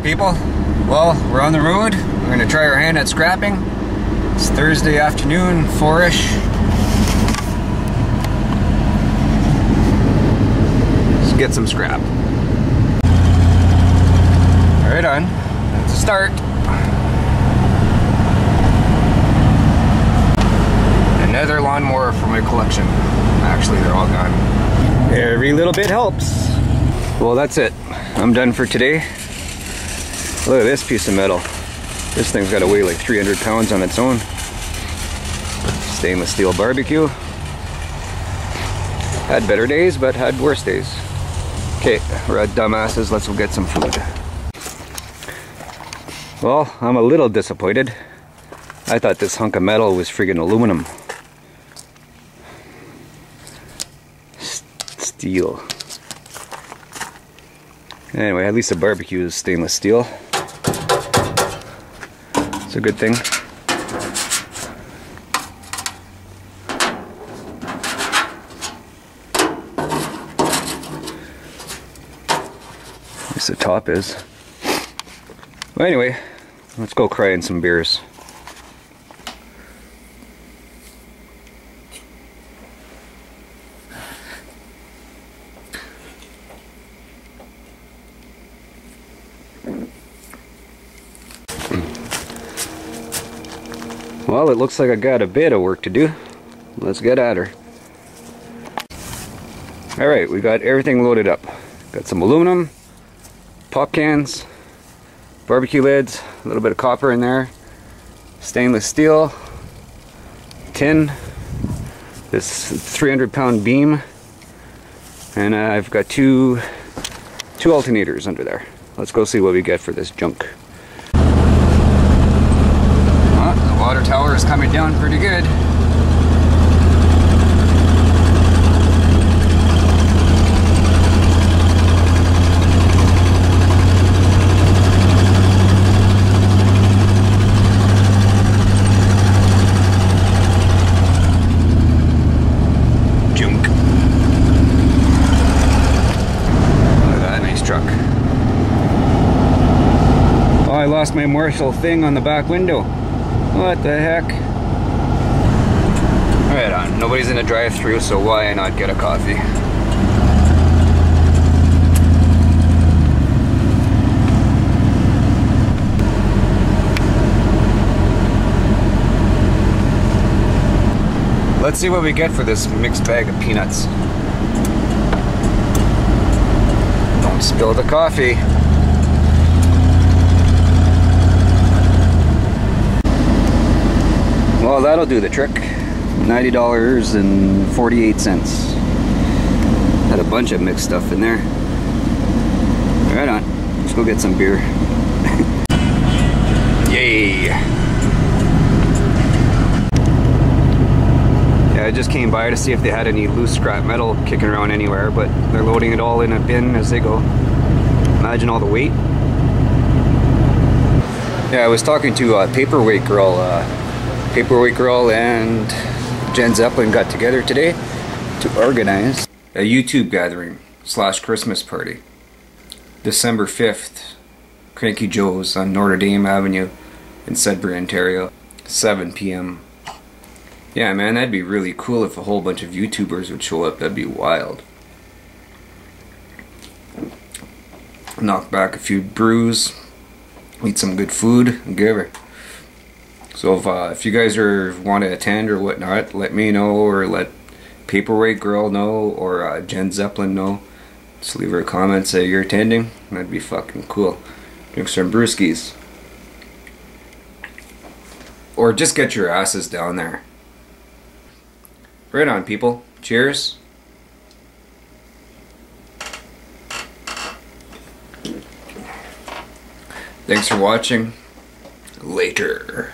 there, people. Well, we're on the road. We're gonna try our hand at scrapping. It's Thursday afternoon, 4-ish. Let's get some scrap. Right on. That's a start. Another lawnmower for my collection. Actually, they're all gone. Every little bit helps. Well, that's it. I'm done for today. Look at this piece of metal. This thing's got to weigh like 300 pounds on its own. Stainless steel barbecue. Had better days, but had worse days. Okay, we're at dumbasses. Let's go get some food. Well, I'm a little disappointed. I thought this hunk of metal was friggin' aluminum. Steel. Anyway, at least the barbecue is stainless steel. It's a good thing. At least the top is. Well, anyway, let's go cry in some beers. Well, it looks like I got a bit of work to do. Let's get at her. Alright, we got everything loaded up. Got some aluminum, pop cans, barbecue lids, a little bit of copper in there, stainless steel, tin, this 300-pound beam, and I've got two alternators under there. Let's go see what we get for this junk. The water tower is coming down pretty good. Junk. Look at that nice truck. Oh, I lost my Marshall thing on the back window. What the heck? Right on. Nobody's in the drive-thru, so why not get a coffee? Let's see what we get for this mixed bag of peanuts. Don't spill the coffee. Well, that'll do the trick. $90.48. Had a bunch of mixed stuff in there. Right on. Let's go get some beer. Yay! Yeah, I just came by to see if they had any loose scrap metal kicking around anywhere, but they're loading it all in a bin as they go. Imagine all the weight. Yeah, I was talking to Paperweight Girl. Paperweight Girl and Jen Zeppelin got together today to organize a YouTube gathering / Christmas party. December 5th, Cranky Joe's on Notre Dame Avenue in Sudbury, Ontario, 7 p.m. Yeah, man, that'd be really cool if a whole bunch of YouTubers would show up. That'd be wild. Knock back a few brews, eat some good food, and give her. So if you guys want to attend or whatnot, let me know, or let Paperweight Girl know, or Jen Zeppelin know. Just leave her a comment, say you're attending. That'd be fucking cool. Drink some brewskis. Or just get your asses down there. Right on, people. Cheers. Thanks for watching. Later.